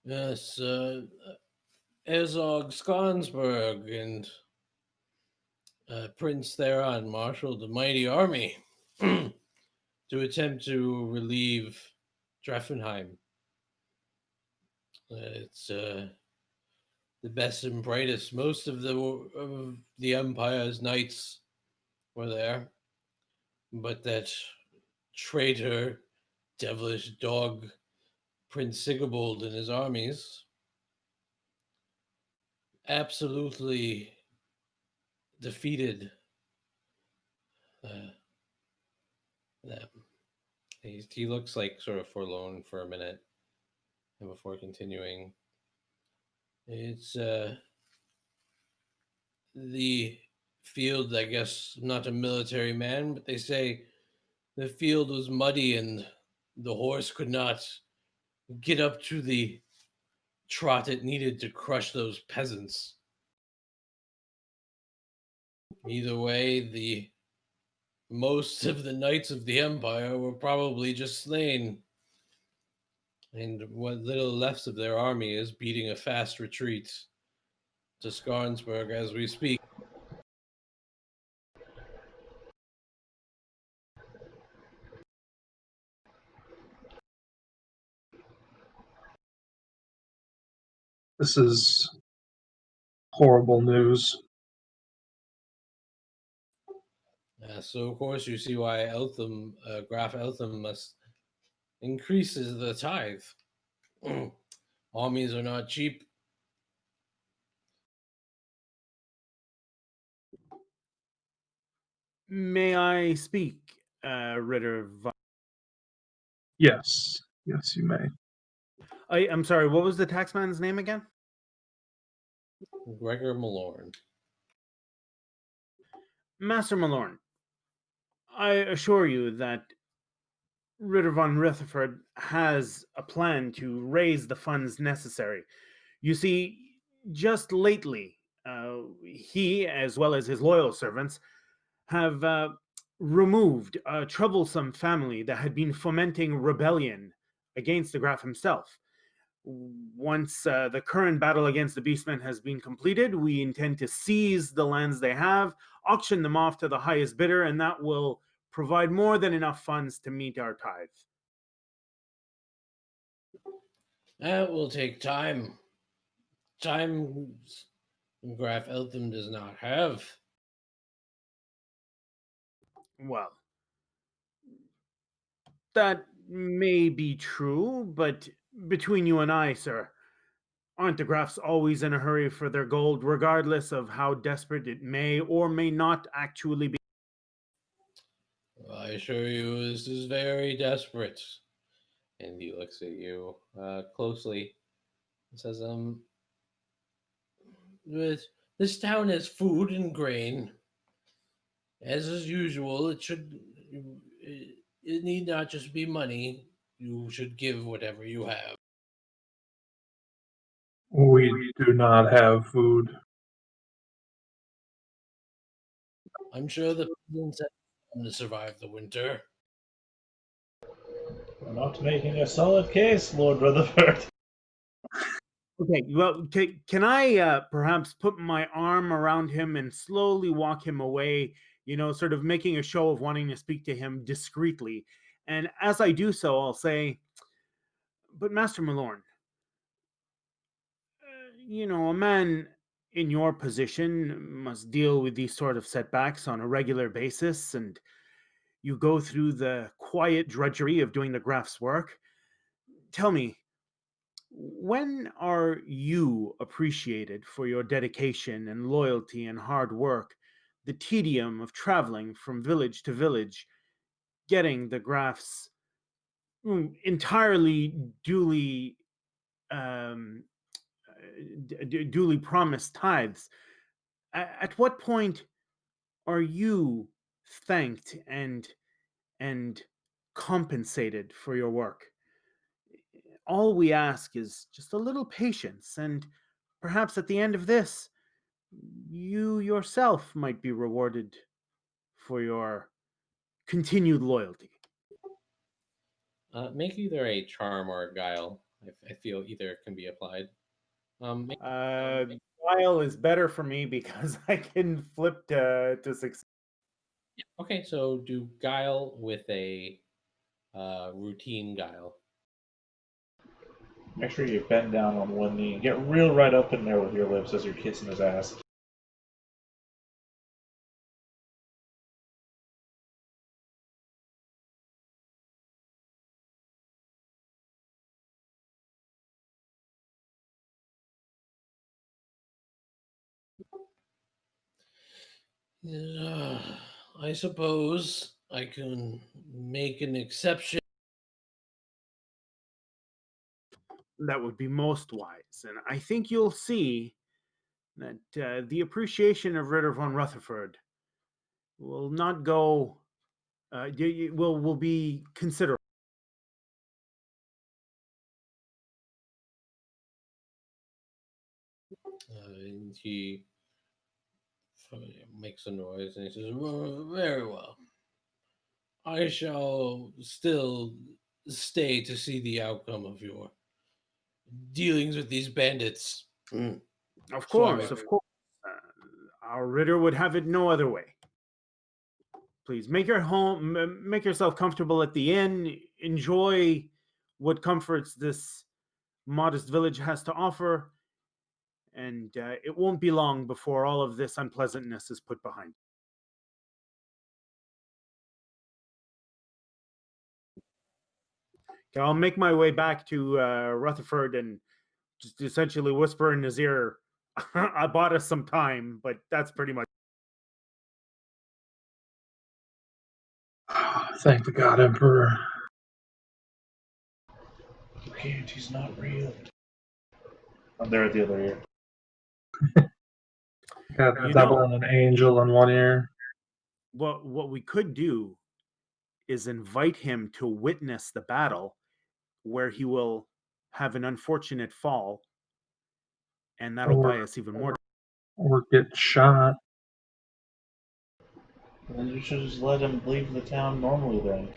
Yes, Herzog Skonsberg and Prince thereon marshaled a mighty army to attempt to relieve Dreffenheim. It's the best and brightest. Most of the Empire's knights were there, but that traitor, devilish dog, Prince Sigibald and his armies absolutely defeated uh, them. He looks like sort of forlorn for a minute and before continuing. It's the field, I guess, not a military man, but they say the field was muddy and the horse could not get up to the trot it needed to crush those peasants. Either way, the most of the knights of the empire were probably just slain, and what little left of their army is beating a fast retreat to Skarnsburg as we speak. This is horrible news. So of course you see why Eltham, Graf Eltham must increases the tithe. Armies are not cheap. May I speak, Ritter? Yes, you may. I'm sorry. What was the taxman's name again? Gregor Malorn. Master Malorn. I assure you that Ritter von Rutherford has a plan to raise the funds necessary. You see, just lately, he, as well as his loyal servants, have removed a troublesome family that had been fomenting rebellion against the Graf himself. Once the current battle against the Beastmen has been completed, we intend to seize the lands they have, auction them off to the highest bidder, and that will provide more than enough funds to meet our tithe. That will take time. Time Graf Eltham does not have. Well, that may be true, but between you and I, sir, aren't the Grafs always in a hurry for their gold, regardless of how desperate it may or may not actually be? I assure you, this is very desperate. And he looks at you closely and says, "But this town has food and grain. As is usual, it need not just be money. You should give whatever you have." We do not have food. I'm sure the peasants have come to survive the winter. We're not making a solid case, Lord Rutherford. Okay, well, can I perhaps put my arm around him and slowly walk him away, sort of making a show of wanting to speak to him discreetly. And as I do so, I'll say, but Master Malorn, a man in your position must deal with these sort of setbacks on a regular basis, and you go through the quiet drudgery of doing the Graf's work. Tell me, when are you appreciated for your dedication and loyalty and hard work, the tedium of traveling from village to village, getting the Graf's entirely um, duly promised tithes? At what point are you thanked and compensated for your work? All we ask is just a little patience, and perhaps at the end of this, you yourself might be rewarded for your continued loyalty. Make either a charm or a guile I feel either can be applied. Make- Guile is better for me because I can flip to succeed. okay, so do guile with a routine guile. Make sure you bend down on one knee and get real right up in there with your lips as you're kissing his ass. I suppose I can make an exception. That would be most wise, and I think you'll see that the appreciation of Ritter von Rutherford will not go. Will be considerable. And he makes a noise and he says, very well. I shall still stay to see the outcome of your dealings with these bandits. Of Sorry. course, of course. Our Ritter would have it no other way. Please make make yourself comfortable at the inn. Enjoy what comforts this modest village has to offer, and it won't be long before all of this unpleasantness is put behind. Okay, I'll make my way back to Rutherford and just essentially whisper in his ear, I bought us some time, but that's pretty much. Thank the God Emperor. You can't, he's not real. I'm there at the other ear. Got You the devil know- and an angel in one ear. What we could do is invite him to witness the battle where he will have an unfortunate fall, and that'll buy us even more. Or get shot. Then you should just let him leave the town normally then.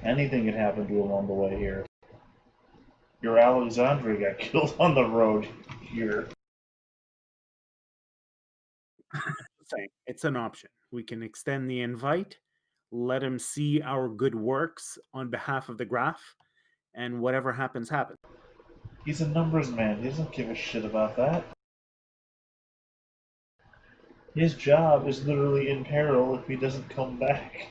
Anything could happen to him on the way here. Your Alexandre got killed on the road here. Saying it's an option. We can extend the invite, let him see our good works on behalf of the graph, and whatever happens, happens. He's a numbers man. He doesn't give a shit about that. His job is literally in peril if he doesn't come back.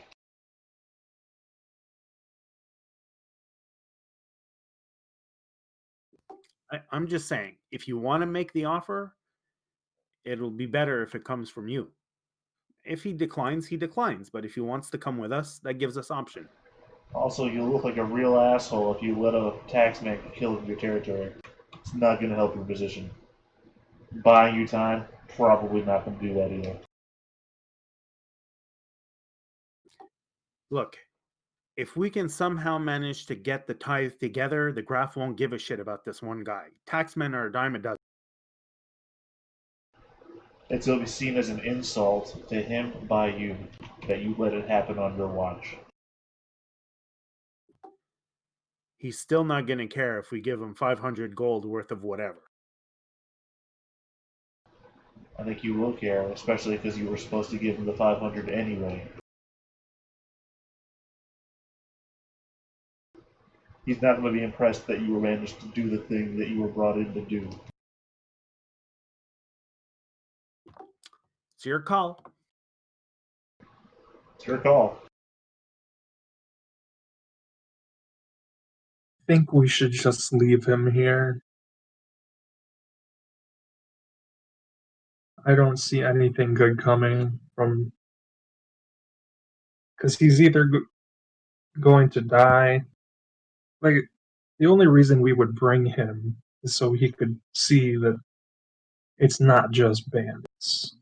I'm just saying, if you want to make the offer, it'll be better if it comes from you. If he declines, he declines. But if he wants to come with us, that gives us option. Also, you look like a real asshole if you let a taxman get killed in your territory. It's not going to help your position. Buying you time, probably not going to do that either. Look, if we can somehow manage to get the tithe together, the graph won't give a shit about this one guy. Taxmen are a dime a dozen. It's going to be seen as an insult to him by you that you let it happen on your watch. He's still not going to care if we give him 500 gold worth of whatever. I think you will care, especially because you were supposed to give him the 500 anyway. He's not going to be impressed that you managed to do the thing that you were brought in to do. It's your call. It's your call. I think we should just leave him here. I don't see anything good coming from. Because he's either going to die. Like, the only reason we would bring him is so he could see that it's not just bandits.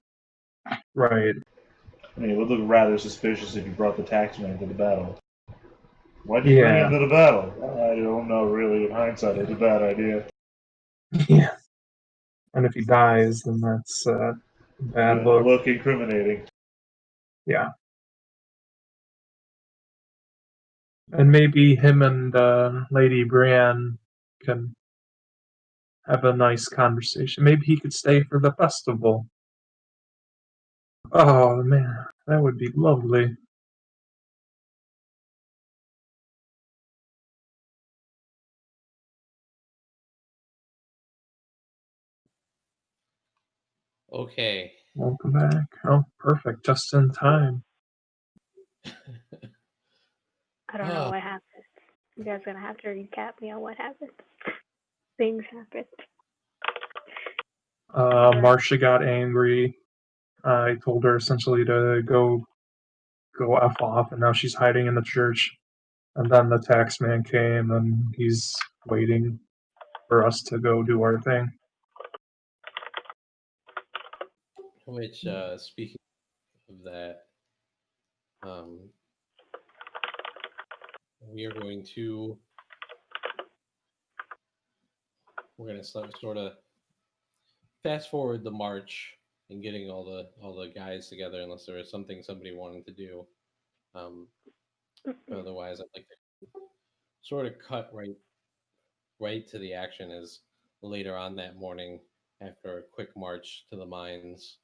Right. I mean, it would look rather suspicious if you brought the taxman to the battle. Why'd you bring him to the battle? I don't know, really. In hindsight, it was a bad idea. Yeah. And if he dies, then that's a bad look. Look incriminating. Yeah. And maybe him and Lady Brienne can have a nice conversation. Maybe he could stay for the festival. Oh man, that would be lovely. Okay. Welcome back. Oh, perfect. Just in time. I don't know what happened. You guys gonna have to recap me on what happened. Things happened. Marcia got angry. I told her essentially to go F off, and now she's hiding in the church. And then the tax man came, and he's waiting for us to go do our thing. Which, speaking of that, we are going to sort of fast forward the march and getting all the guys together, unless there was something somebody wanted to do. Otherwise, I'd like to sort of cut right to the action as later on that morning, after a quick march to the mines,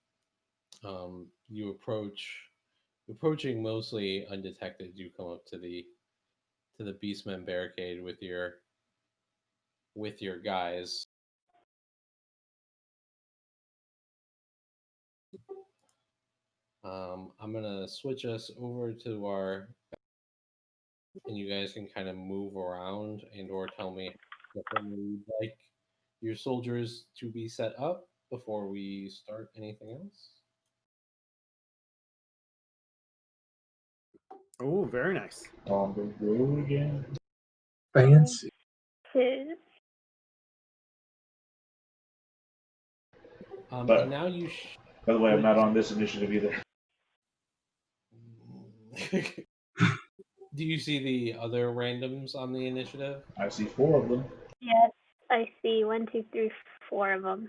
you approaching mostly undetected. You come up to the Beastmen barricade with your guys. I'm gonna switch us over to our, and you guys can kind of move around and or tell me what you'd like your soldiers to be set up before we start anything else. Oh, very nice. On the road again. Fancy. But- and now you. By the way, I'm not on this initiative either. Do you see the other randoms on the initiative? I see 4 of them. Yes, I see 1, 2, 3, 4 of them.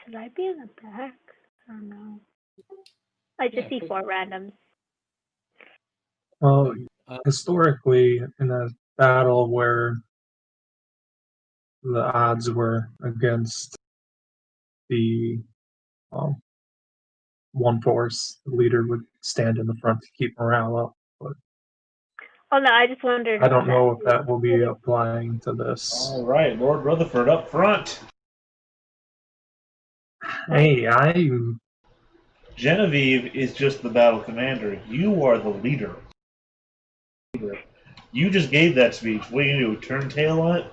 Should I be in the back? I don't know. I just see 4 randoms. Well, historically, in a battle where the odds were against the one force, the leader would stand in the front to keep morale up. But Oh no, I just wondered. I don't know if that will be applying to this. All right, Lord Rutherford up front. Hey, I'm. Genevieve is just the battle commander. You are the leader. You just gave that speech. What are you gonna do? Turn tail on it?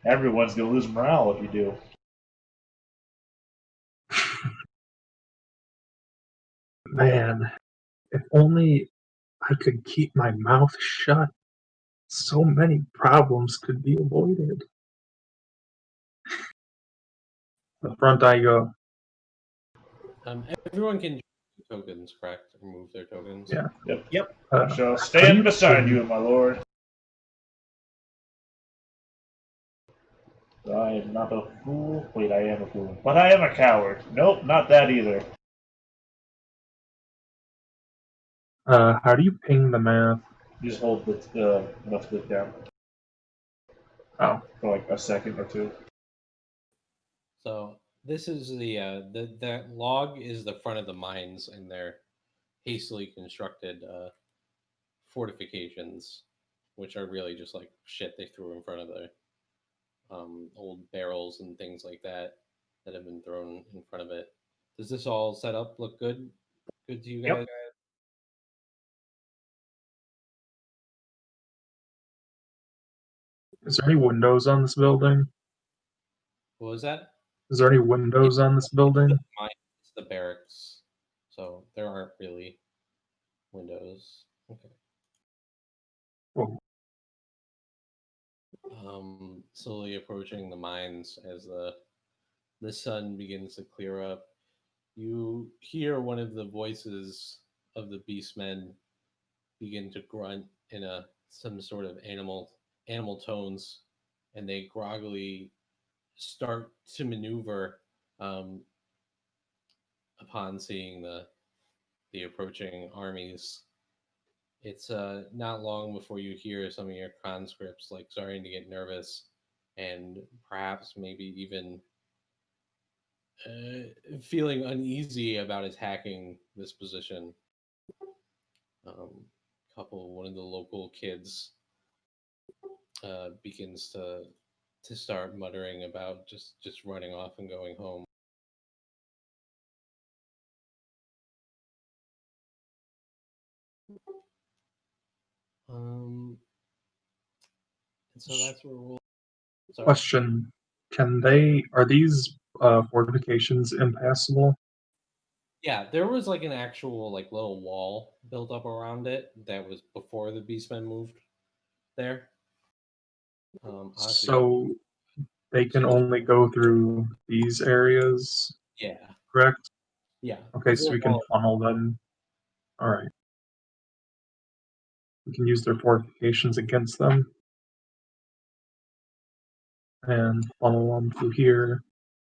Everyone's gonna lose morale if you do. Man, if only I could keep my mouth shut, so many problems could be avoided. The front I go. Everyone can tokens, correct? Remove their tokens. Yeah. Yep. I shall stand beside you, my lord. I am not a fool. Wait, I am a fool. But I am a coward. Nope, not that either. How do you ping the math? You just hold the left click down. Oh. For like a second or 2. So this is that log is the front of the mines and their hastily constructed fortifications, which are really just like shit they threw in front of the old barrels and things like that have been thrown in front of it. Does this all set up look good? Good to you guys? Yep. Is there any windows on this building? What was that? Is there any windows on this building? It's the barracks, so there aren't really windows. Okay. Well, Slowly approaching the mines as the sun begins to clear up. You hear one of the voices of the beastmen begin to grunt in some sort of animal tones, and they groggily start to maneuver upon seeing the approaching armies. It's not long before you hear some of your conscripts like starting to get nervous, and perhaps maybe even feeling uneasy about attacking this position. One of the local kids begins to start muttering about just running off and going home. And so that's where we'll. Sorry. Question: are these fortifications impassable? Yeah, there was like an actual like little wall built up around it that was before the beastmen moved there. Honestly, So they can only go through these areas, yeah, correct? yeah. Okay, so Little we can wall. funnel them. All right. We can use their fortifications against them and funnel them through here,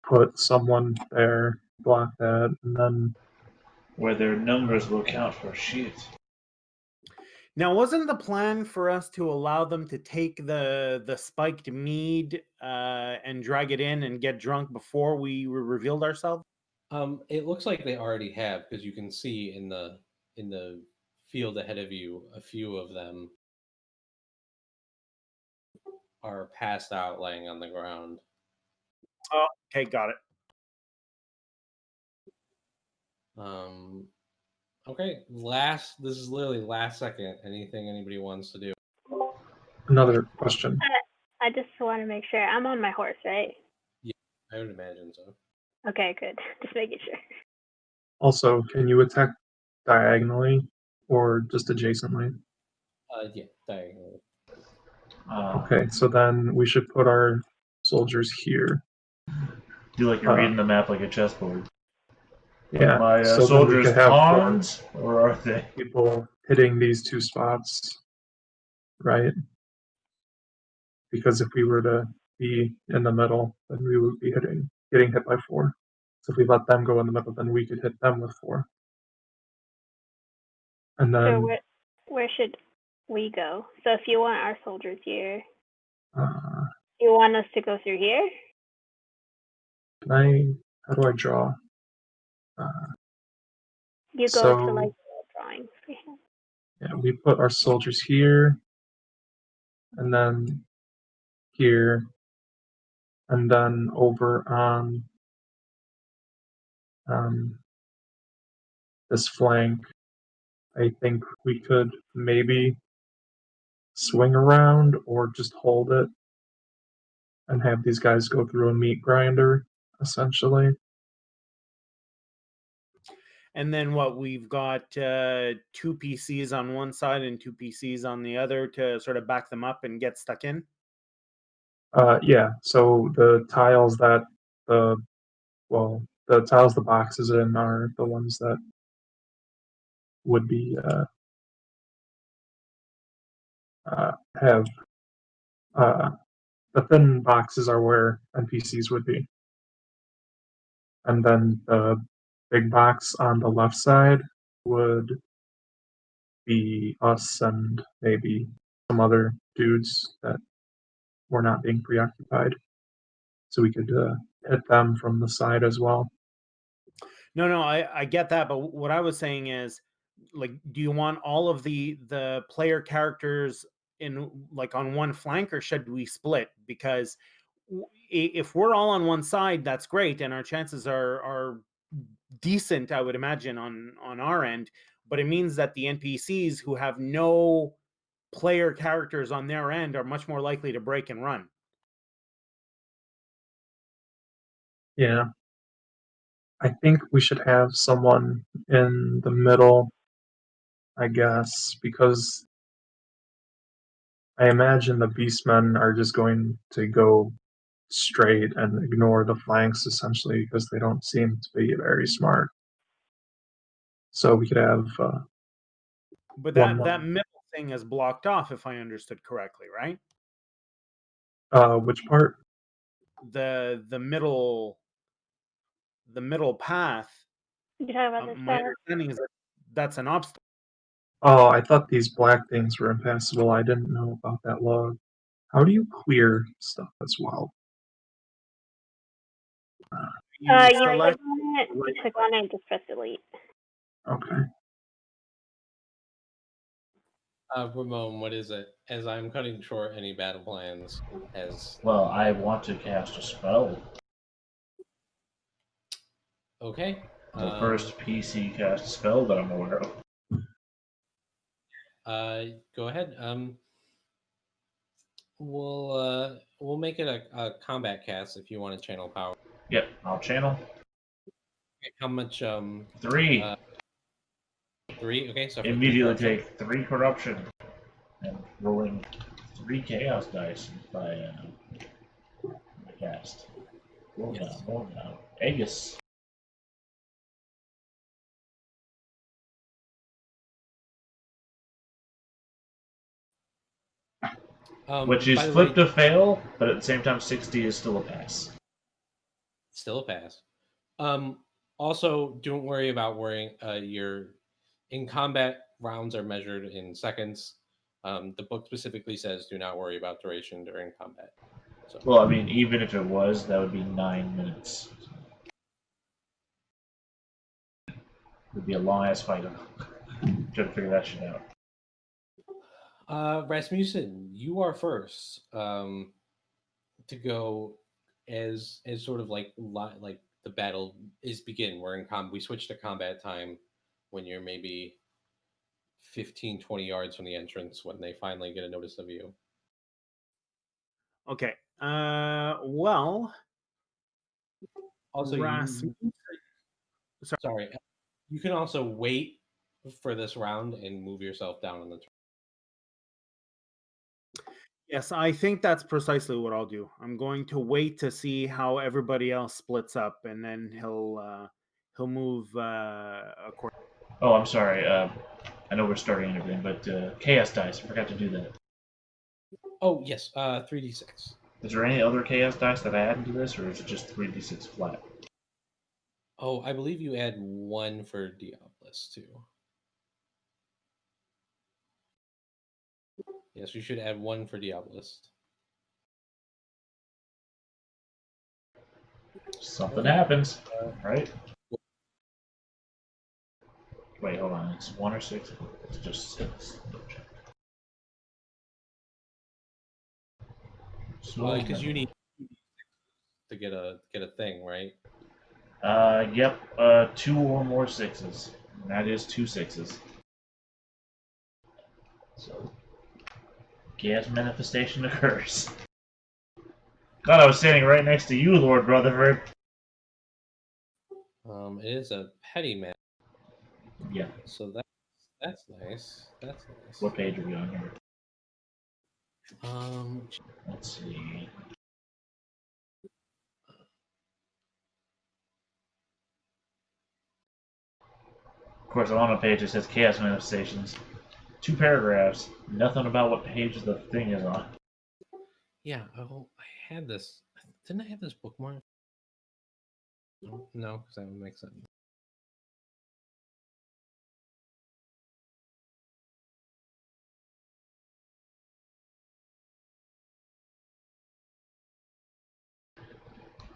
put someone there, block that, and then Where their numbers will count for shit. Now, wasn't the plan for us to allow them to take the spiked mead and drag it in and get drunk before we revealed ourselves? It looks like they already have because you can see in the field ahead of you, a few of them are passed out, laying on the ground. Oh, okay, got it. Okay, this is literally last second. Anything anybody wants to do? another question. I just want to make sure. I'm on my horse, right? Yeah, I would imagine so. Okay, good. Just making sure. Also, can you attack diagonally or just adjacently? Yeah, diagonally. Okay, so then we should put our soldiers here. Do like you're reading the map like a chessboard. Yeah, My so then we soldiers could have pawns, or are they? people hitting these two spots, right? Because if we were to be in the middle, then we would be getting hit by 4. So if we let them go in the middle, then we could hit them with 4. And So then where should we go? So if you want our soldiers here, uh, you want us to go through here? how do I draw? You go to like the drawings we have. Yeah, we put our soldiers here, and then here, and then over on this flank. I think we could maybe swing around or just hold it and have these guys go through a meat grinder, essentially. And then what, we've got 2 PCs on one side and 2 PCs on the other to sort of back them up and get stuck in? Yeah, so the tiles the the box is in are the ones that would be have the thin boxes are where NPCs would be, and then the big box on the left side would be us and maybe some other dudes that were not being preoccupied, so we could hit them from the side as well. No, I get that, but what I was saying is, like, do you want all of the player characters in like on one flank, or should we split? Because if we're all on one side, that's great, and our chances are decent, I would imagine, on our end. But it means that the NPCs who have no player characters on their end are much more likely to break and run. Yeah, I think we should have someone in the middle, I guess, because I imagine the beastmen are just going to go straight and ignore the flanks essentially because they don't seem to be very smart. So we could have But one that middle thing is blocked off, if I understood correctly, right? which part? The middle path. You talking about the My center? understanding is that that's an obstacle. Oh, I thought these black things were impassable. I didn't know about that log. How do you clear stuff as well? You You select. click on it, and just press delete. Okay. Ramon, what is it? As I'm cutting short any battle plans, as Well, I want to cast a spell. okay. The first PC cast spell that I'm aware of. Go ahead. We'll make it a combat cast if you want to channel power. Yep, I'll channel. How much? 3. 3. Okay, so for Immediately 3 corruption. take 3 corruption. And rolling 3 chaos dice by my cast. Roll Yes. down, roll down. Aegis. Which is by the flipped way, to fail, but at the same time 60 is still a pass. still a pass. Also, don't worry about worrying. Your in combat rounds are measured in seconds. The book specifically says do not worry about duration during combat. So, Well, I mean, even if it was, that would be 9 minutes. It would be a long ass fight. Trying to figure that shit out. Rasmussen, you are first to go as sort of like the battle is begin. We're in we switch to combat time when you're maybe 15, 20 yards from the entrance when they finally get a notice of you. Okay. Well. Also, Rasmussen. sorry, you can also wait for this round and move yourself down on the turn. Yes, I think that's precisely what I'll do. I'm going to wait to see how everybody else splits up, and then he'll move accordingly. Oh, I'm sorry. I know we're starting and everything, but chaos dice. I forgot to do that. Oh yes, 3d6. Is there any other chaos dice that I add into this, or is it just 3d6 flat? Oh, I believe you add 1 for Diablos too. Yes, you should add 1 for Diablos. Something Okay. happens, right? Wait, hold on. It's 1 or 6? It's just 6. Because you need to get a thing, right? Yep. 2 or more 6s. And that is 2 6s. So, gas manifestation occurs. God, I was standing right next to you, Lord Rutherford. It is a petty man. Yeah. So that's nice. That's nice. What page are we on here? Let's see. Of course, I'm on a page that says Chaos Manifestations. 2 paragraphs. Nothing about what page the thing is on. Yeah. Oh, I had this. Didn't I have this bookmark? No, because that would make sense.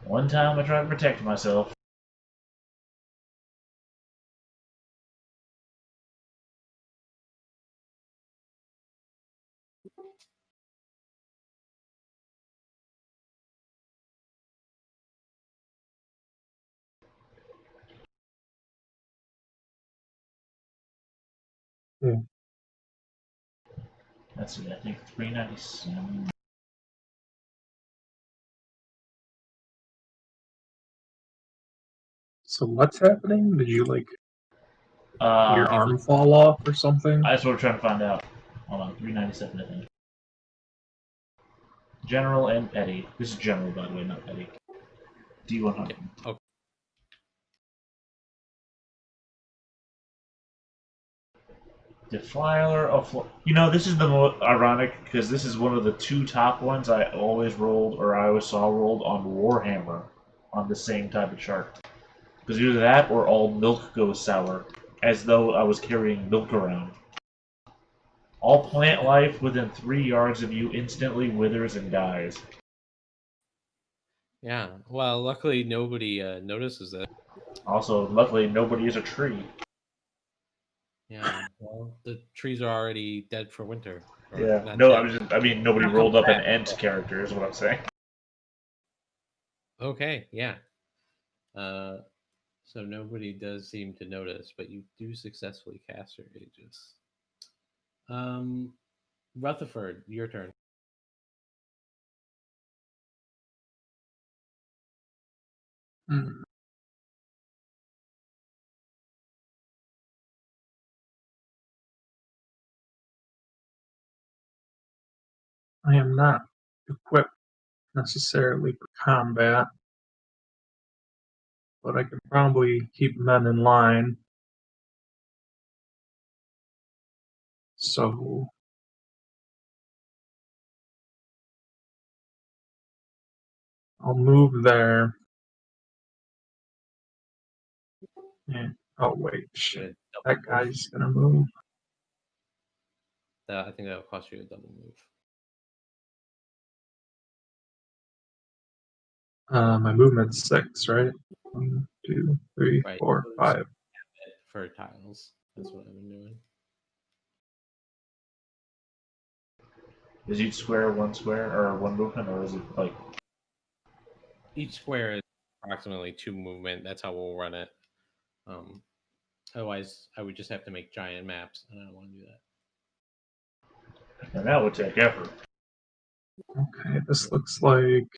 One time I tried to protect myself. Yeah. Let's see, I think 397. So what's happening? Did you like your I arm fall off or something? That's what we're trying to find out. Hold on, 397 I think. General and petty. This is general, by the way, not petty. D100. Okay. Defiler of... You know, this is the most ironic, because this is one of the 2 top ones I always rolled, or I always saw rolled on Warhammer, on the same type of chart. Because either that, or all milk goes sour, as though I was carrying milk around. All plant life within 3 yards of you instantly withers and dies. Yeah. Well, luckily nobody notices it. Also, luckily, nobody is a tree. Yeah. Well, the trees are already dead for winter. Or Yeah. not No, dead. I mean, nobody rolled up an Ent character, is what I'm saying. Okay. Yeah. So nobody does seem to notice, but you do successfully cast your Aegis. Rutherford, your turn. Hmm. I am not equipped necessarily for combat, but I can probably keep men in line. So I'll move there. And oh wait, shit. That guy's gonna move. I think that'll cost you a double move. My movement's 6, right? 1, 2, 3, Right. 4, 5. For tiles. That's what I've been doing. Is each square one square or one movement, or is it like Each square is approximately 2 movement. That's how we'll run it. Otherwise, I would just have to make giant maps, and I don't want to do that. and that would take effort. Okay, this looks like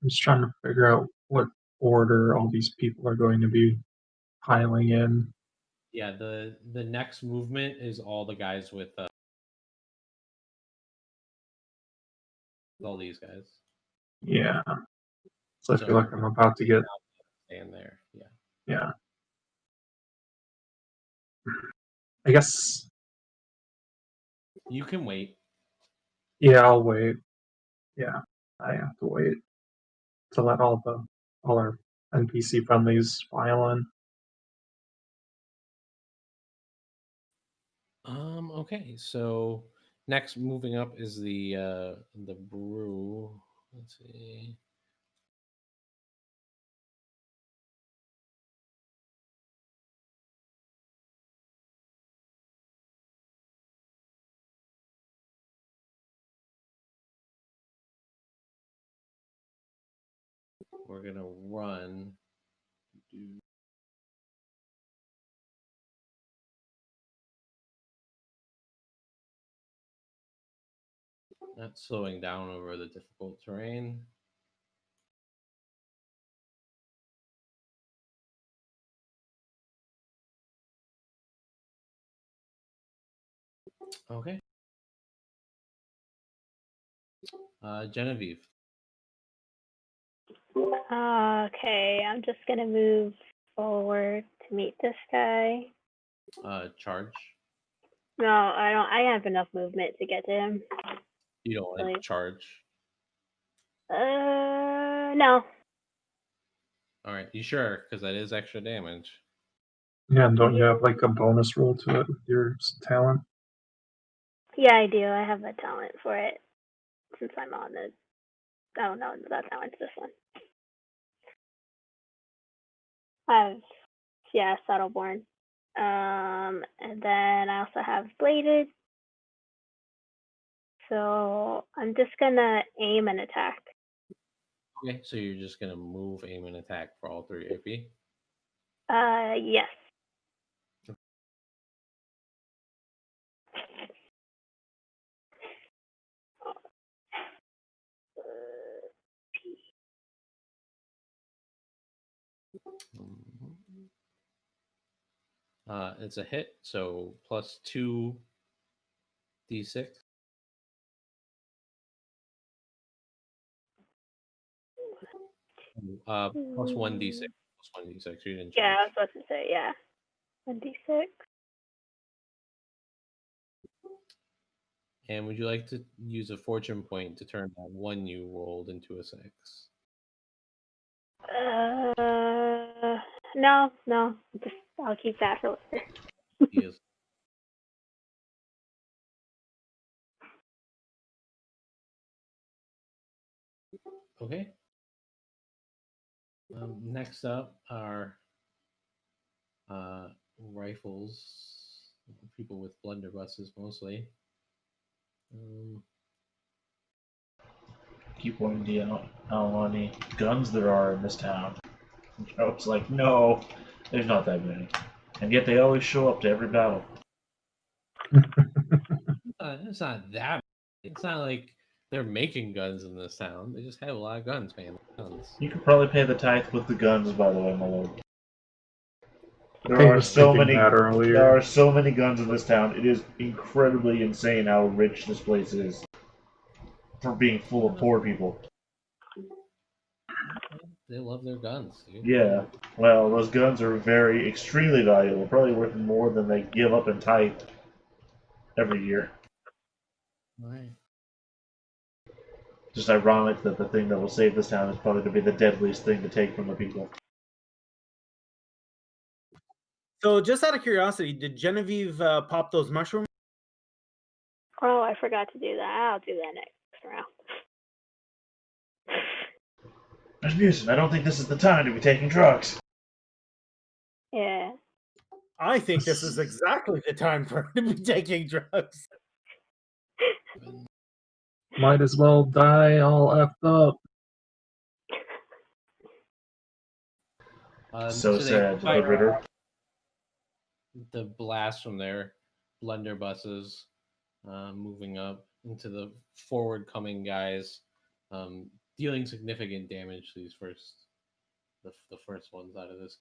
I'm just trying to figure out what order all these people are going to be piling in. Yeah, the next movement is all the guys with all these guys. Yeah. So I feel like I'm about to get. Stand there. Yeah. Yeah. I guess. You can wait. Yeah, I'll wait. Yeah, I have to wait to let all our NPC friendlies file in. Okay, so next moving up is the brew. Let's see. We're gonna run. Not slowing down over the difficult terrain. Okay. Genevieve. Okay, I'm just gonna move forward to meet this guy. Charge. No, I don't. I have enough movement to get to him. You don't like charge. No. All right, you sure? Because that is extra damage. Yeah, and don't you have like a bonus roll to it with your talent? Yeah, I do. I have a talent for it since I'm on the. Oh no, that talent's this one. Subtleborn. And then I also have bladed. So I'm just gonna aim and attack. Okay, so you're just gonna move, aim, and attack for all 3 AP. Yes. It's a hit, so plus 2 d6. Plus 1 d6. Plus 1 d6. You didn't change. Yeah, I was supposed to say yeah. 1d6. And would you like to use a fortune point to turn that 1 you rolled into a 6? No. I'll keep that for later. Yes. Okay. Next up are rifles. People with blunderbusses mostly. Keep wanting to know how many guns there are in this town. It's like, no, there's not that many. And yet they always show up to every battle. It's not that. It's not like they're making guns in this town. They just have a lot of guns, man. Guns. You could probably pay the tithe with the guns, by the way, my lord. I There are was so thinking many. that earlier. There are so many guns in this town. It is incredibly insane how rich this place is for being full of poor people. They love their guns, dude. Yeah. Well, those guns are very extremely valuable. Probably worth more than they give up in tithe every year. Right. Just ironic that the thing that will save this town is probably going to be the deadliest thing to take from the people. So, just out of curiosity, did Genevieve pop those mushrooms? Oh, I forgot to do that. I'll do that next round. Rasmussen, I don't think this is the time to be taking drugs. Yeah. I think this is exactly the time for her to be taking drugs. Might as well die all effed up. So they sad, the fire Ritter. the blast from their blunderbusses, moving up into the forward-coming guys, dealing significant damage to these the first ones out of this.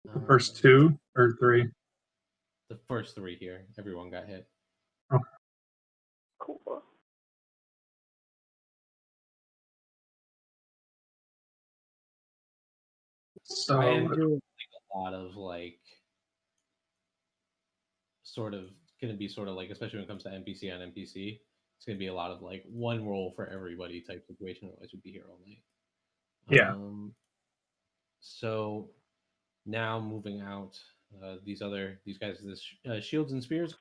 The first two or three. The first three here, everyone got hit. Cool. So I am doing a lot of sort of going to be sort of like, especially when it comes to NPC on NPC, it's going to be a lot of one roll for everybody type situation. Otherwise, we'd be here all night. Yeah. So now moving out, these guys, this shields and spears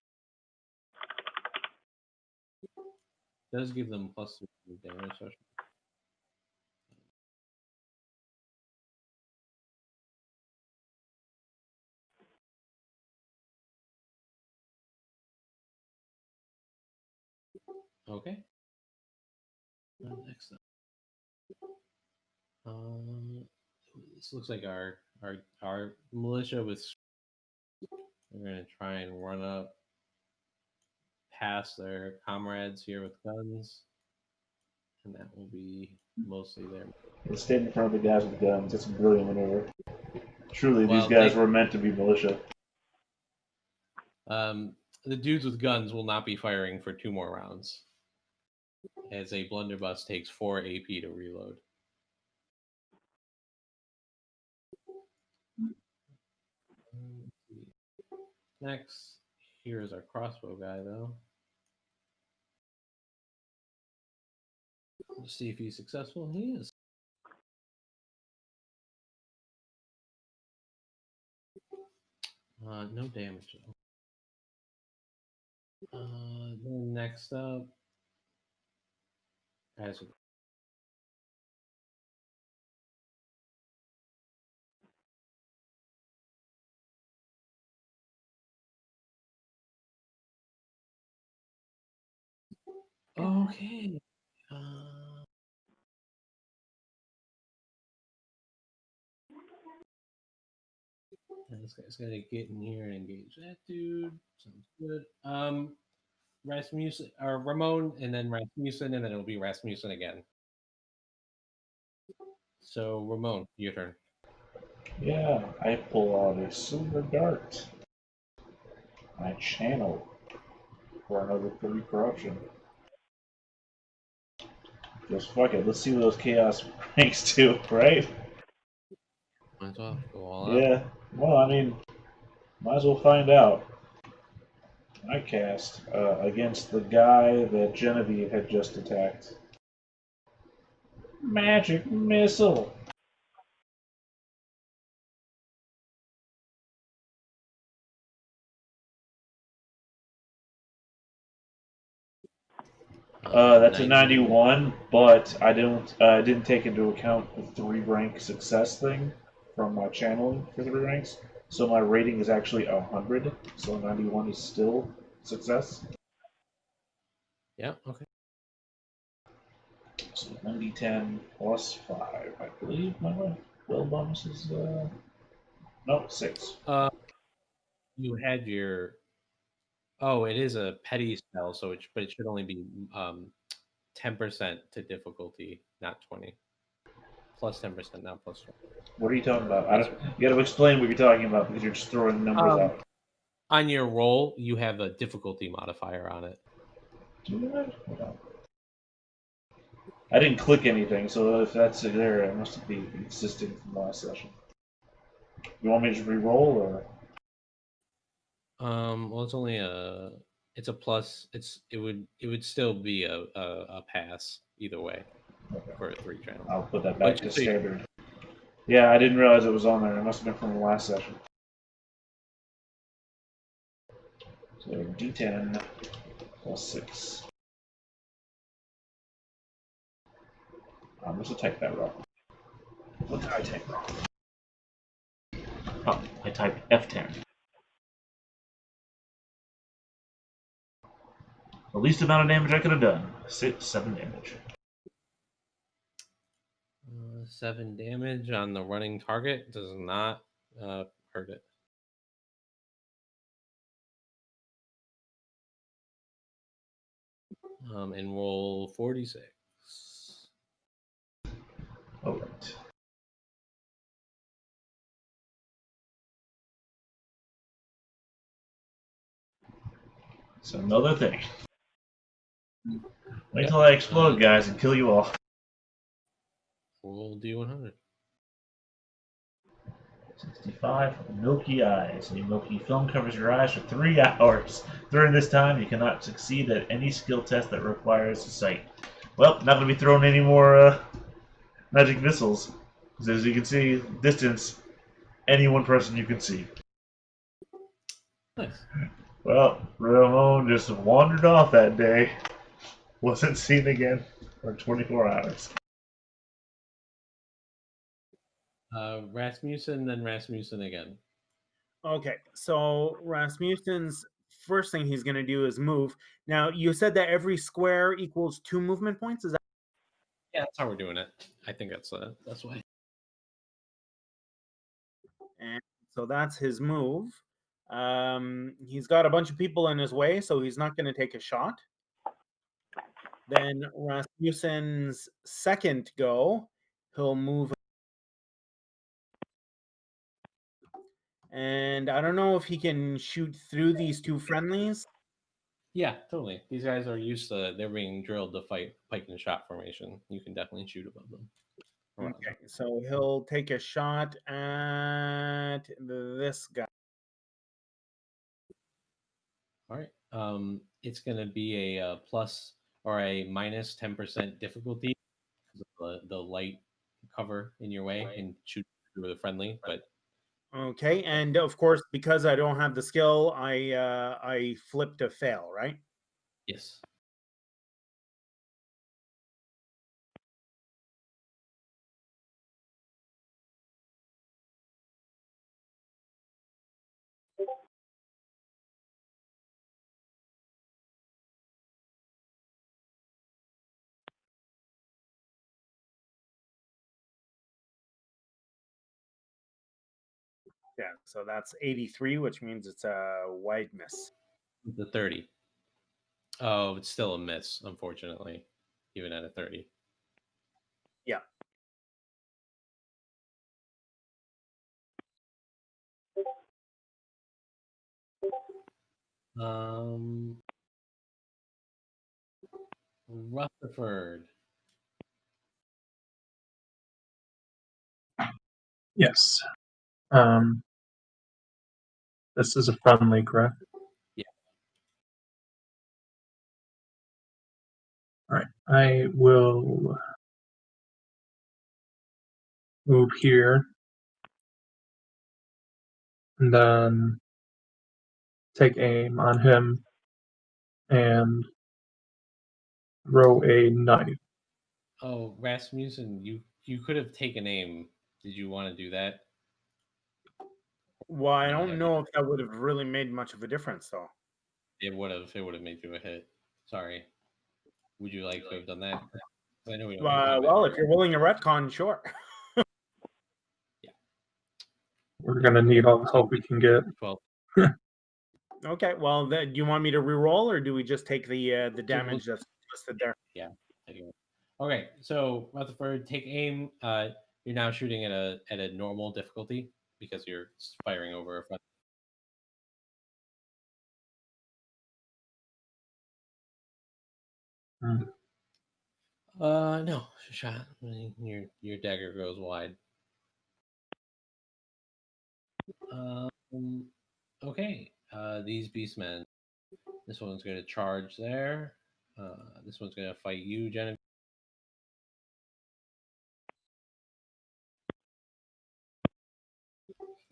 does give them plus 3 damage. So okay. Next up, this looks like our militia with. We're gonna try and run up past their comrades here with guns, and that will be mostly there. Stand in front of the guys with guns. It's a brilliant maneuver. Truly, Well, these guys were meant to be militia. The dudes with guns will not be firing for 2 more rounds, as a blunderbuss takes 4 AP to reload. Next, here is our crossbow guy, though. Let's see if he's successful. He is. No damage, though. Then next up, guys with. Okay. This guy's gonna get in here and engage that dude. Sounds good. Rasmussen or Ramon, and then Rasmussen, and then it'll be Rasmussen again. So Ramon, your turn. Yeah, I pull out a silver dart. I channel for another 3 corruption. Just fuck it. Let's see what those chaos ranks do, right? Might as well go all out. Yeah. Well, I mean, might as well find out. I cast against the guy that Genevieve had just attacked. Magic missile. That's a 91, but I didn't take into account the 3 rank success thing from my channeling for 3 ranks. So my rating is actually 100. So 91 is still success. Yeah. Okay. So 1d10 plus 5. I believe my will bonus is no 6. You had your. Oh, it is a petty spell, so but it should only be 10% to difficulty, not 20. Plus 10%, not plus 20. What are you talking about? You got to explain what you're talking about because you're just throwing numbers out. On your roll, you have a difficulty modifier on it. Hold on. I didn't click anything, so if that's there, it must be existing from last session. You want me to just re-roll, or? Well, it's only it's a plus. It would still be a pass either way for a 3 channel. I'll put that back But to just so you- standard. Yeah, I didn't realize it was on there. It must have been from the last session. So D10 plus 6. I must have typed that wrong. What did I type wrong? Oh, I typed F10. The least amount of damage I could have done. 7 damage. 7 damage on the running target does not hurt it. And roll 46. All right. So another thing. Wait till I explode, guys, and kill you all. Roll D100. 65. Milky eyes. A milky film covers your eyes for 3 hours. During this time, you cannot succeed at any skill test that requires a sight. Well, not going to be throwing any more magic missiles. Because as you can see, distance, any one person you can see. Nice. Well, Ramon just wandered off that day. Wasn't seen again for 24 hours. Rasmussen, then Rasmussen again. Okay, so Rasmussen's first thing he's going to do is move. Now, you said that every square equals 2 movement points. Is that? Yeah, that's how we're doing it. I think that's why. And so that's his move. He's got a bunch of people in his way, so he's not going to take a shot. Then Rasmussen's second go, he'll move. And I don't know if he can shoot through these 2 friendlies. Yeah, totally. These guys are used to, they're being drilled to fight pike and shot formation. You can definitely shoot above them. Okay, so he'll take a shot at this guy. All right. It's going to be a plus or a minus 10% difficulty. The light cover in your way and shoot through the friendly, but Okay, and of course, because I don't have the skill, I flipped a fail, right? yes. Yeah, so that's 83, which means it's a wide miss. The 30. Oh, it's still a miss, unfortunately, even at a 30. Yeah. Rutherford. Yes. This is a friendly, correct? Yeah. All right. I will move here and then take aim on him and Throw a knife. Oh, Rasmussen, you could have taken aim. Did you want to do that? Well, I Yeah, don't know if that would have really made much of a difference, though. It would have. It would have made you a hit. Sorry. Would you like to have done that? 'Cause I know we don't do combat. Well, if you're willing to retcon, sure. We're gonna need all the help we can get. 12. Okay, well, do you want me to re-roll, or do we just take the damage that's listed there? Yeah. Anyway. Okay, so Rutherford, take aim. You're now shooting at a normal difficulty because you're firing over a front. Hmm. No shot. Your dagger goes wide. Okay. These beastmen. This one's going to charge there. This one's going to fight you, Genevieve.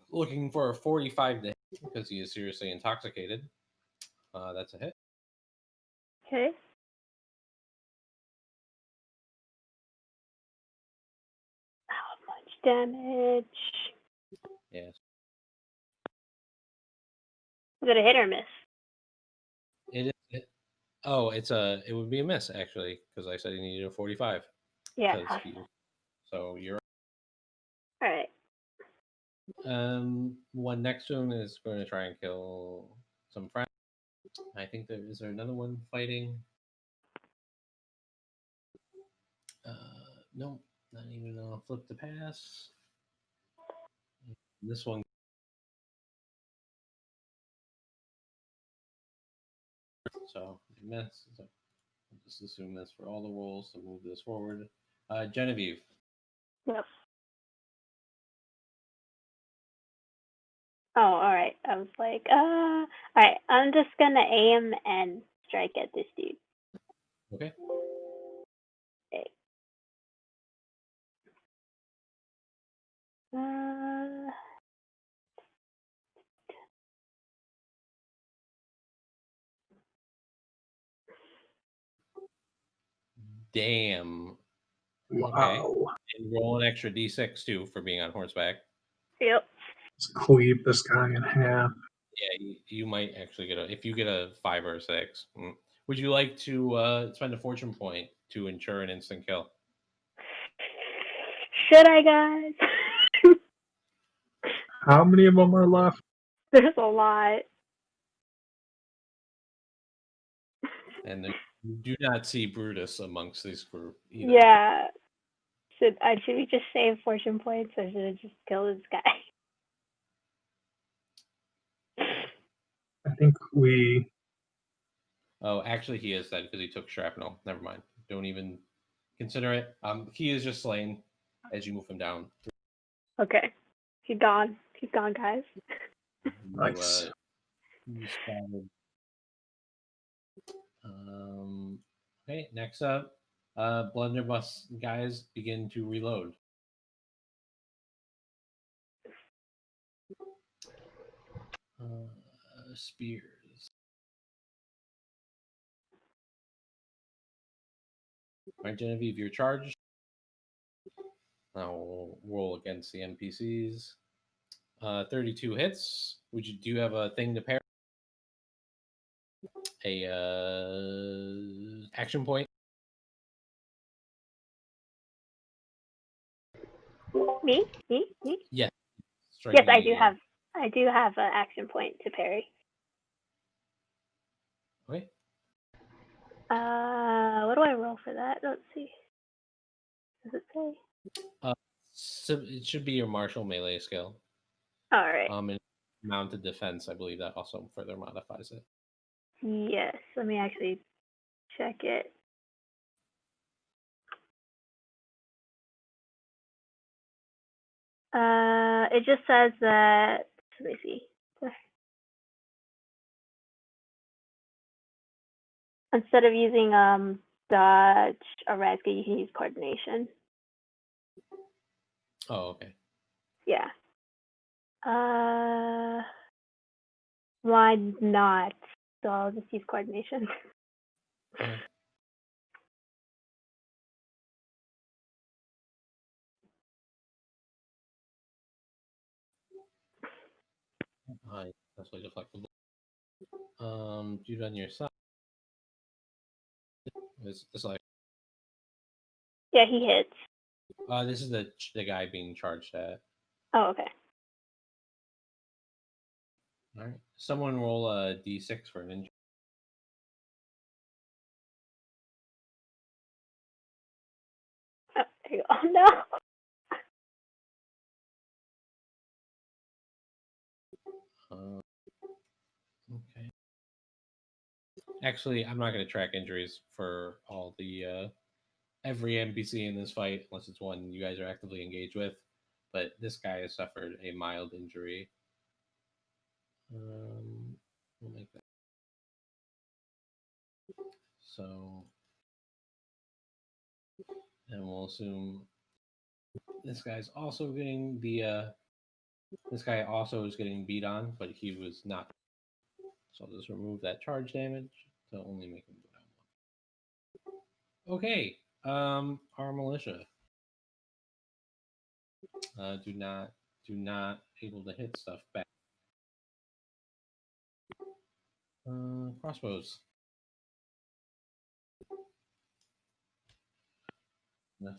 Looking for a 45 to hit because he is seriously intoxicated. That's a hit. Okay. How much damage? Yes. Is it a hit or miss? It is. Oh, it would be a miss actually because I said he needed a 45. Yeah. So you're. All right. One next to him is going to try and kill some friends. I think is there another one fighting? No, not even a flip to pass. This one. So miss. So I'll just assume this for all the rolls to move this forward. Genevieve. Yep. Oh, all right. I was like, all right. I'm just gonna aim and strike at this dude. Okay. Okay. Uh, Damn. Wow. Okay. And roll an extra d6 too for being on horseback. yep. Let's cleave this guy in half. Yeah, you might actually get if you get a 5 or a 6. Would you like to spend a fortune point to ensure an instant kill? Should I, guys? How many of them are left? There's a lot. And then you do not see Brutus amongst this group either. Yeah. Should we just save fortune points, or should I just kill this guy? I think we. Oh, actually, he is dead because he took shrapnel. Never mind. Don't even consider it. He is just slain as you move him down. Okay. He's gone. He's gone, guys. Nice. You spotted. Okay, next up, blunderbuss guys begin to reload. Spears. All right, Genevieve, you're charged. I'll roll against the NPCs. 32 hits. Do you have a thing to pair? A action point? Me? Yes. Yes, I do have. I do have an action point to parry. Okay. What do I roll for that? Let's see. Does it say? So it should be your martial melee skill. All right. And mounted defense, I believe that also further modifies it. Yes. Let me actually check it. It just says that. Let me see. Instead of using dodge or rescue, you can use coordination. Oh, okay. Yeah. Why not? So I'll just use coordination. Okay. That's like deflectable. Dude on your side. It's like Yeah, he hits. this is the guy being charged at. Oh, okay. All right. Someone roll a d6 for an injury. Oh, there you go. Oh, no. Okay. Actually, I'm not going to track injuries for all the every NPC in this fight unless it's one you guys are actively engaged with. But this guy has suffered a mild injury. We'll make that. So, and we'll assume this guy's also getting this guy also is getting beat on, but he was not. So I'll just remove that charge damage to only make him go down one. Okay. Our militia. Do not able to hit stuff back. Crossbows. No.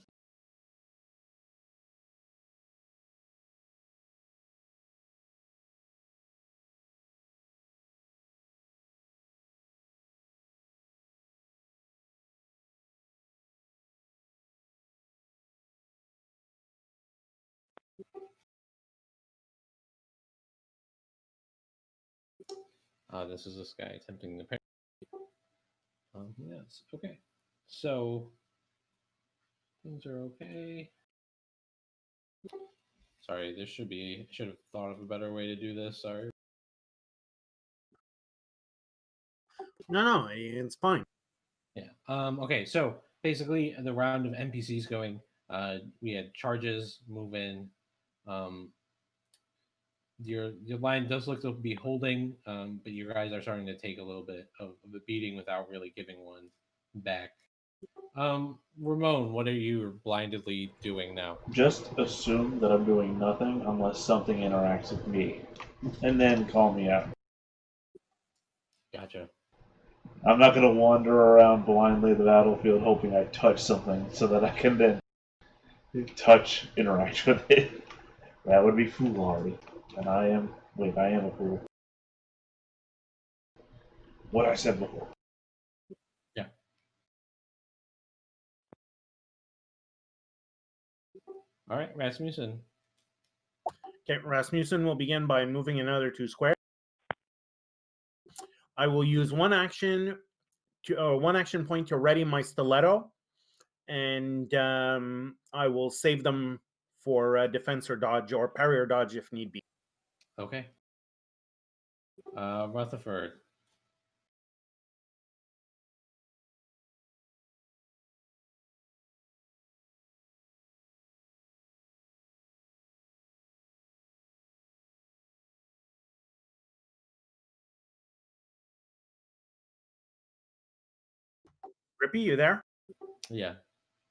This is this guy attempting to parry. Yes. Okay. So things are okay. Sorry, there should be. I should have thought of a better way to do this. Sorry. No, it's fine. Yeah. Okay. So basically, the round of NPCs going. We had charges move in. Your line does look to be holding, but you guys are starting to take a little bit of a beating without really giving one back. Ramon, what are you blindedly doing now? Just assume that I'm doing nothing unless something interacts with me, and then call me out. Gotcha. I'm not going to wander around blindly the battlefield hoping I touch something so that I can then interact with it. That would be foolhardy. And I am a fool. What I said before. Yeah. All right, Rasmussen. Okay, Rasmussen will begin by moving another 2 squares. I will use one action point to ready my stiletto, and I will save them for defense or dodge or parry or dodge if need be. Okay. Rutherford. Rippy, you there? Yeah.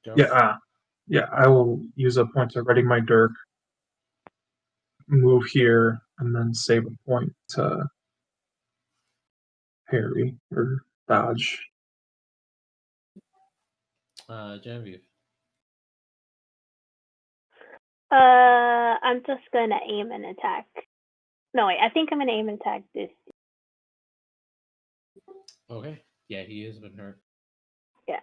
Joe? Yeah. I will use a point to ready my dirk, move here, and then save a point to parry or dodge. Genevieve. I'm just gonna aim and attack. No, wait. I think I'm gonna aim and attack this. Okay. Yeah, he has been hurt. Yeah.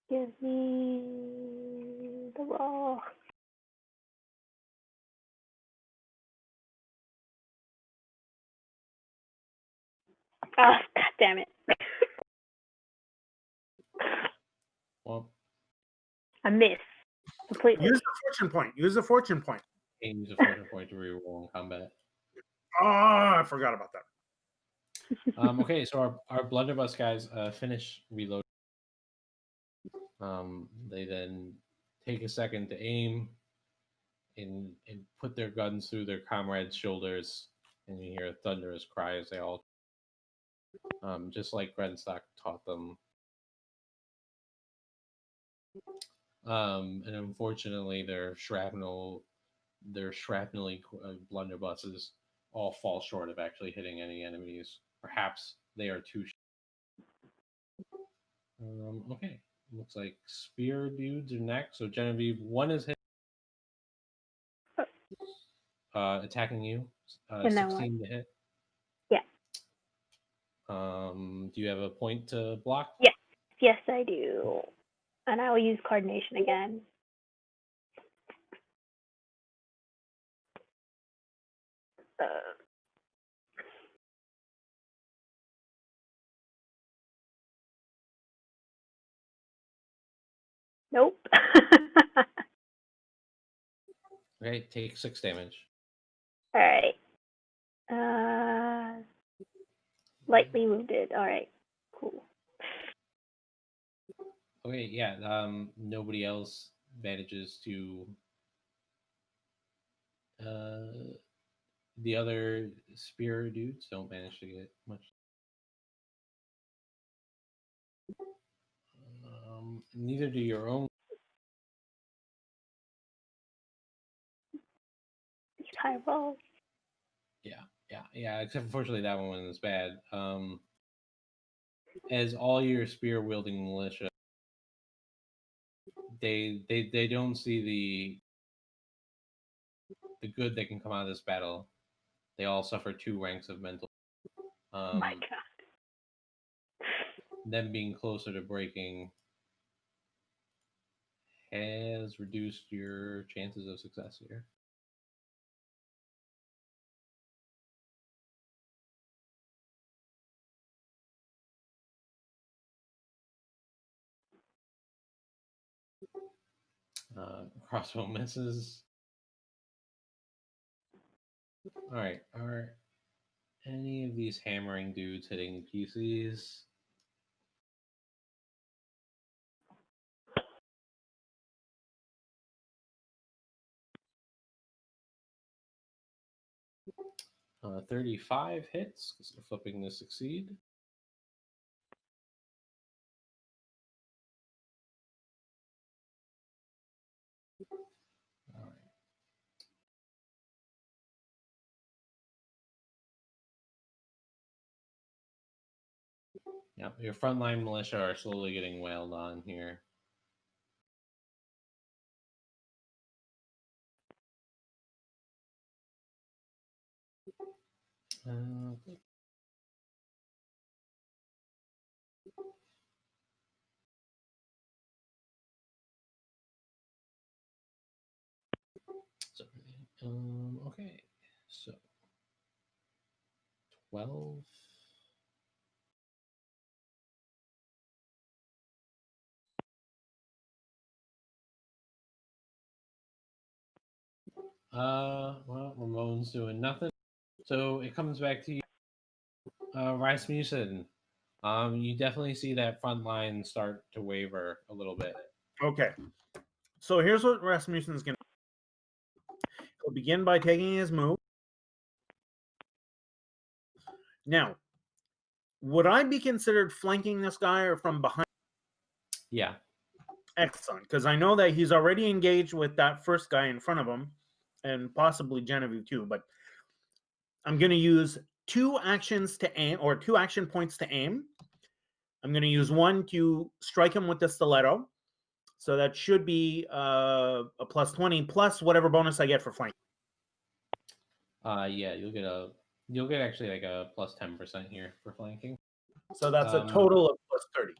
Give me the roll. Oh, god damn it. Well, I miss completely. Use the fortune point. Use the fortune point. can use a fortune point to reroll in combat. Oh, I forgot about that. Okay, so our blunderbuss guys finish reloading. They then take a second to aim and put their guns through their comrades' shoulders, and you hear a thunderous cry as they all, just like Grenstock taught them. And unfortunately, their shrapnelly blunderbusses all fall short of actually hitting any enemies. Perhaps they are too. Okay, looks like spear dudes are next. So Genevieve, one is hit, attacking you. And then what? 16 to hit. Yeah. Do you have a point to block? Yes. Yes, I do. And I will use coordination again. Nope. Okay, take 6 damage. All right. Lightly wounded. All right. Cool. Okay, yeah. Nobody else manages to. The other spear dudes don't manage to get much. Neither do your own. These high rolls. Yeah. Except unfortunately, that one was bad. As all your spear wielding militia, they don't see the good that can come out of this battle. They all suffer 2 ranks of mental. Oh my god. Them being closer to breaking has reduced your chances of success here. Crossbow misses. All right. Are any of these hammering dudes hitting PCs? Uh, 35 hits because they're flipping to succeed. All right. Yep, your frontline militia are slowly getting wailed on here. Okay, so 12. Well, Ramon's doing nothing. So it comes back to you, Rasmussen. You definitely see that front line start to waver a little bit. Okay. So here's what Rasmussen's going to do. He'll begin by taking his move. Now, would I be considered flanking this guy or from behind? Yeah. Excellent, because I know that he's already engaged with that first guy in front of him, and possibly Genevieve too, but I'm going to use 2 actions to aim, or 2 action points to aim. I'm going to use one to strike him with the stiletto. So that should be a plus 20 plus whatever bonus I get for flank. Yeah, you'll get actually like a plus 10% here for flanking. So that's a total of plus 30.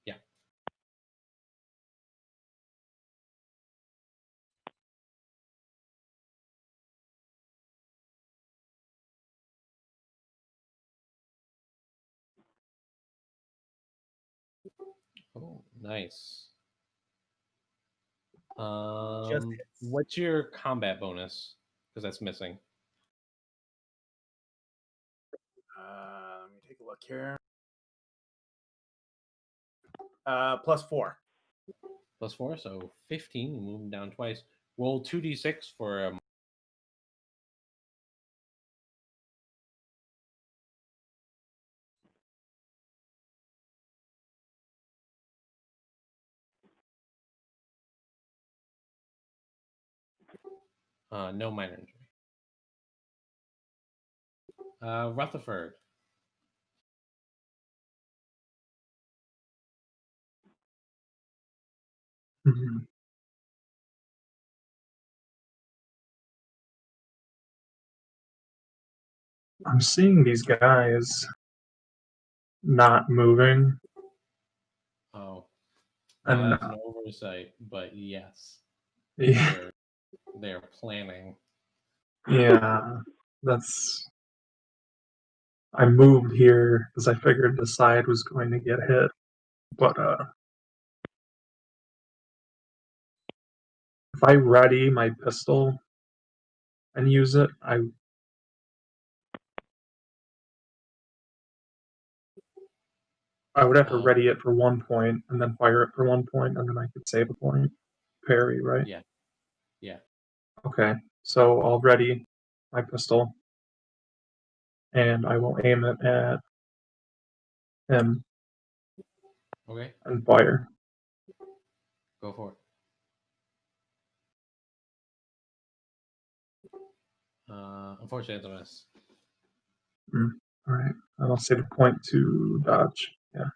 Yeah. Oh, nice. What's your combat bonus? Because that's missing. Let me take a look here. Plus 4. Plus 4, so 15. You move them down twice. Roll 2d6 for No minor injury. Rutherford. Mhm. I'm seeing these guys not moving, Oh, and that's an oversight, but yes, yeah, they're planning. yeah, that's. I moved here because I figured the side was going to get hit, but if I ready my pistol and use it, I would have to ready it for 1 point and then fire it for 1 point, and then I could save a point. Parry, right? Yeah. Yeah. Okay, so I'll ready my pistol, and I will aim it at him Okay. and fire. Go for it. Unfortunately, it's a miss. All right, and I'll save a point to dodge. Yeah.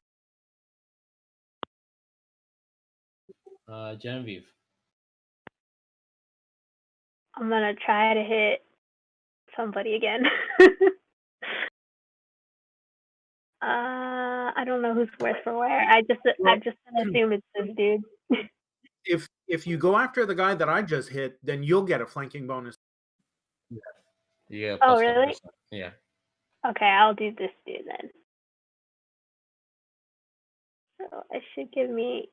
Genevieve. I'm gonna try to hit somebody again. I don't know who's worse for wear. I'm just gonna assume it's this dude. If you go after the guy that I just hit, then you'll get a flanking bonus. Yeah. Oh, Plus really? 10%. Yeah. Okay, I'll do this dude then. So it should give me,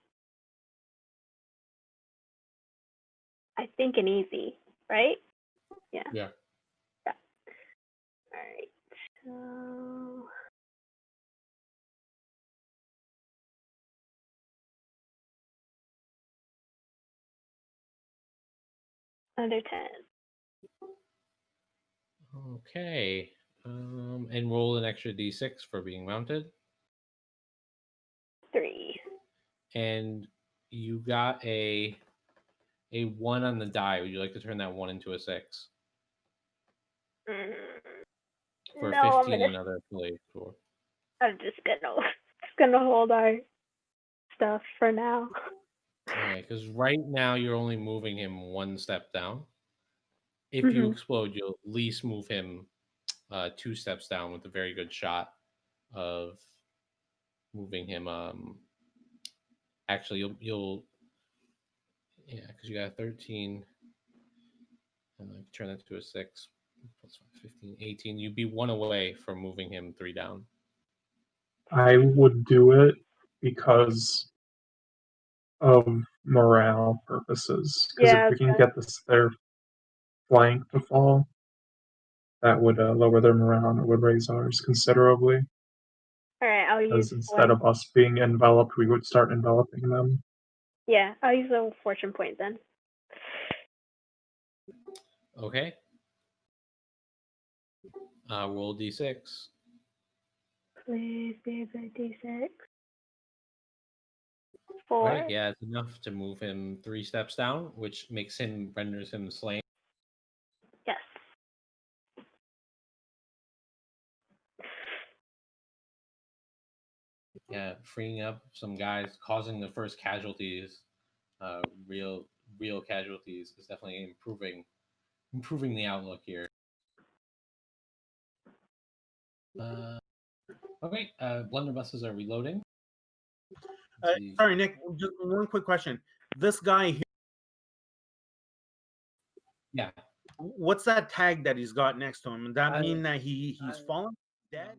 I think, an easy, right? Yeah. Yeah. All right. So under 10. Okay. And roll an extra d6 for being mounted. 3. And you got a 1 on the die. Would you like to turn that 1 into a 6? For No, 15, another play for. I'm just gonna hold our stuff for now. Okay, because right now you're only moving him 1 step down. If you explode, you'll at least move him 2 steps down with a very good shot of moving him. Actually, you'll yeah, because you got a 13, and like turn that to a 6 plus 5, 15, 18. You'd be 1 away from moving him 3 down. I would do it because of morale purposes. Because Yeah, if we can get their flank to fall, that would lower their morale and it would raise ours considerably. all right, I'll use Because instead of us being enveloped, we would start enveloping them. Yeah, I'll use a fortune point then. Okay. Roll d6. Please be a d6. 4. Okay, yeah, it's enough to move him 3 steps down, which renders him slain. Yes. Yeah, freeing up some guys, causing the first casualties, real casualties, is definitely improving the outlook here. Okay, blunderbusses are reloading. Sorry, Nick. Just one quick question. This guy here. Yeah. What's that tag that he's got next to him? Does that mean that he's fallen? Dead?